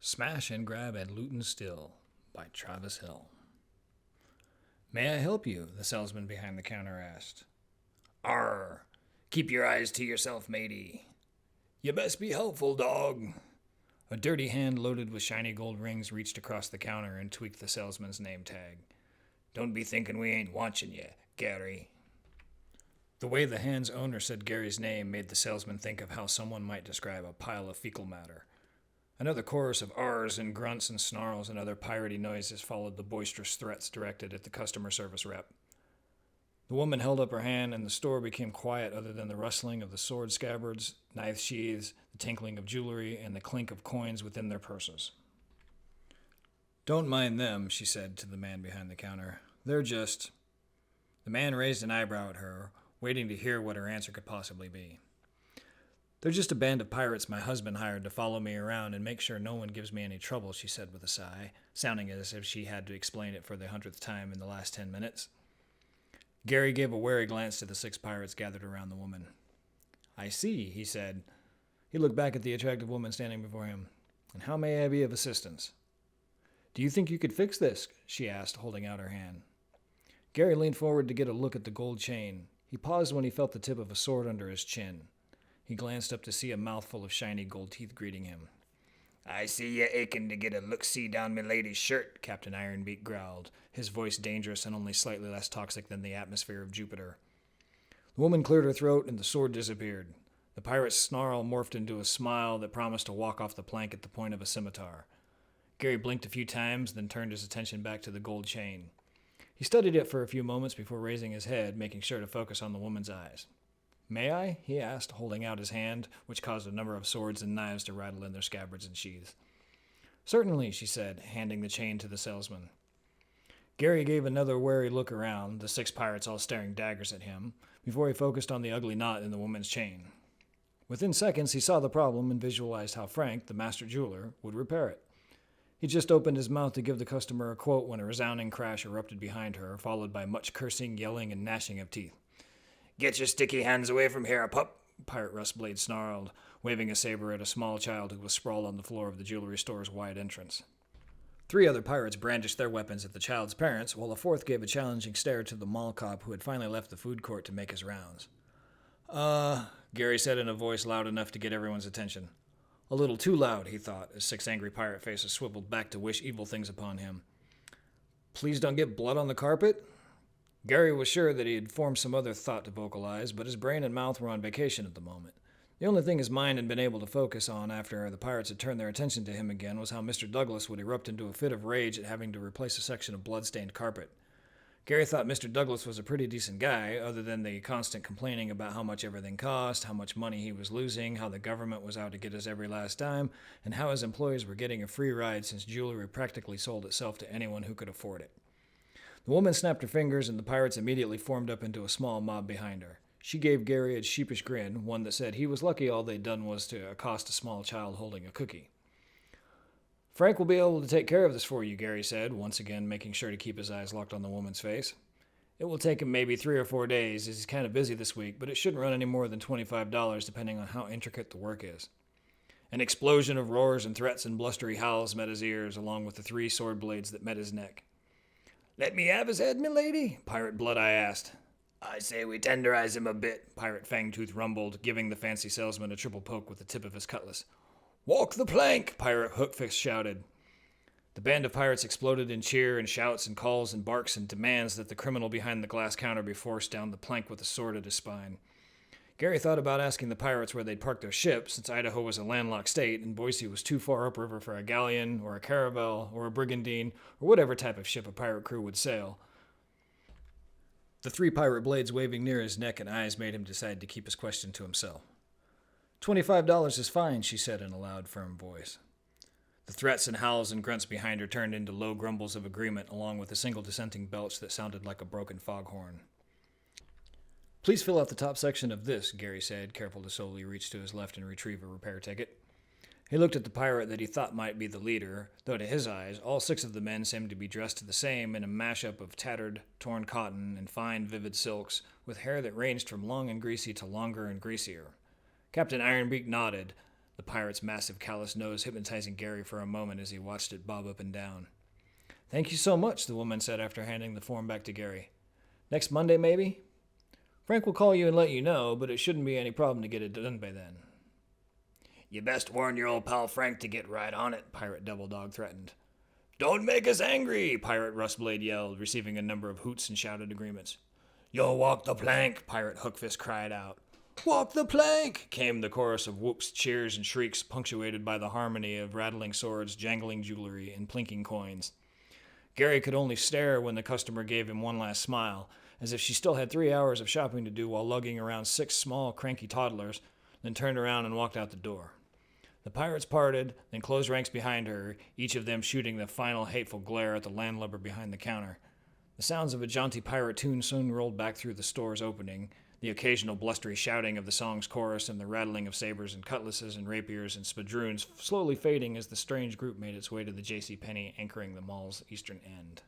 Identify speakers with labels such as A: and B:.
A: Smash and Grab at Luton Still by Travis Hill. May I help you? The salesman behind the counter asked.
B: Arr! Keep your eyes to yourself, matey. You best be helpful, dog.
A: A dirty hand loaded with shiny gold rings reached across the counter and tweaked the salesman's name tag.
B: Don't be thinking we ain't watching you, Gary.
A: The way the hand's owner said Gary's name made the salesman think of how someone might describe a pile of fecal matter. Another chorus of R's and grunts and snarls and other piratey noises followed the boisterous threats directed at the customer service rep. The woman held up her hand, and the store became quiet other than the rustling of the sword scabbards, knife sheaths, the tinkling of jewelry, and the clink of coins within their purses. Don't mind them, she said to the man behind the counter. They're just... The man raised an eyebrow at her, waiting to hear what her answer could possibly be. They're just a band of pirates my husband hired to follow me around and make sure no one gives me any trouble, she said with a sigh, sounding as if she had to explain it for the 100th time in the last 10 minutes. Gary gave a wary glance to the 6 pirates gathered around the woman. I see, he said. He looked back at the attractive woman standing before him. And how may I be of assistance? Do you think you could fix this? She asked, holding out her hand. Gary leaned forward to get a look at the gold chain. He paused when he felt the tip of a sword under his chin. He glanced up to see a mouthful of shiny gold teeth greeting him.
B: I see you aching to get a look-see down my lady's shirt, Captain Ironbeak growled, his voice dangerous and only slightly less toxic than the atmosphere of Jupiter.
A: The woman cleared her throat and the sword disappeared. The pirate's snarl morphed into a smile that promised to walk off the plank at the point of a scimitar. Gary blinked a few times, then turned his attention back to the gold chain. He studied it for a few moments before raising his head, making sure to focus on the woman's eyes. May I? He asked, holding out his hand, which caused a number of swords and knives to rattle in their scabbards and sheaths. Certainly, she said, handing the chain to the salesman. Gary gave another wary look around, the 6 pirates all staring daggers at him, before he focused on the ugly knot in the woman's chain. Within seconds, he saw the problem and visualized how Frank, the master jeweler, would repair it. He just opened his mouth to give the customer a quote when a resounding crash erupted behind her, followed by much cursing, yelling, and gnashing of teeth.
B: Get your sticky hands away from here, pup,
A: Pirate Rustblade snarled, waving a saber at a small child who was sprawled on the floor of the jewelry store's wide entrance. 3 other pirates brandished their weapons at the child's parents, while a 4th gave a challenging stare to the mall cop who had finally left the food court to make his rounds. Gary said in a voice loud enough to get everyone's attention. A little too loud, he thought, as 6 angry pirate faces swiveled back to wish evil things upon him. Please don't get blood on the carpet? Gary was sure that he had formed some other thought to vocalize, but his brain and mouth were on vacation at the moment. The only thing his mind had been able to focus on after the pirates had turned their attention to him again was how Mr. Douglas would erupt into a fit of rage at having to replace a section of blood-stained carpet. Gary thought Mr. Douglas was a pretty decent guy, other than the constant complaining about how much everything cost, how much money he was losing, how the government was out to get his every last dime, and how his employees were getting a free ride since jewelry practically sold itself to anyone who could afford it. The woman snapped her fingers, and the pirates immediately formed up into a small mob behind her. She gave Gary a sheepish grin, one that said he was lucky all they'd done was to accost a small child holding a cookie. Frank will be able to take care of this for you, Gary said, once again making sure to keep his eyes locked on the woman's face. It will take him maybe 3 or 4 days, as he's kind of busy this week, but it shouldn't run any more than $25 depending on how intricate the work is. An explosion of roars and threats and blustery howls met his ears, along with the 3 sword blades that met his neck.
B: Let me have his head, milady? Pirate Blood-Eye asked. I say we tenderize him a bit, Pirate Fangtooth rumbled, giving the fancy salesman a triple poke with the tip of his cutlass. Walk the plank, Pirate Hookfist shouted. The band of pirates exploded in cheer and shouts and calls and barks and demands that the criminal behind the glass counter be forced down the plank with a sword at his spine. Gary thought about asking the pirates where they'd park their ship, since Idaho was a landlocked state and Boise was too far upriver for a galleon or a caravel or a brigantine or whatever type of ship a pirate crew would sail. The 3 pirate blades waving near his neck and eyes made him decide to keep his question to himself. $25 is fine, she said in a loud, firm voice. The threats and howls and grunts behind her turned into low grumbles of agreement, along with a single dissenting belch that sounded like a broken foghorn. Please fill out the top section of this, Gary said, careful to slowly reach to his left and retrieve a repair ticket. He looked at the pirate that he thought might be the leader, though to his eyes, all 6 of the men seemed to be dressed the same in a mashup of tattered, torn cotton and fine, vivid silks, with hair that ranged from long and greasy to longer and greasier. Captain Ironbeak nodded,
A: the pirate's massive callous nose hypnotizing Gary for a moment as he watched it bob up and down. "Thank you so much," the woman said after handing the form back to Gary. "Next Monday, maybe? Frank will call you and let you know, but it shouldn't be any problem to get it done by then."
B: "You best warn your old pal Frank to get right on it," Pirate Double Dog threatened. "Don't make us angry," Pirate Rustblade yelled, receiving a number of hoots and shouted agreements. "You'll walk the plank," Pirate Hookfist cried out.
A: "Walk the plank!" came the chorus of whoops, cheers, and shrieks, punctuated by the harmony of rattling swords, jangling jewelry, and plinking coins. Gary could only stare when the customer gave him one last smile, as if she still had 3 hours of shopping to do while lugging around 6 small, cranky toddlers, then turned around and walked out the door. The pirates parted, then closed ranks behind her, each of them shooting the final hateful glare at the landlubber behind the counter. The sounds of a jaunty pirate tune soon rolled back through the store's opening, the occasional blustery shouting of the song's chorus and the rattling of sabers and cutlasses and rapiers and spadroons slowly fading as the strange group made its way to the J.C. Penney anchoring the mall's eastern end.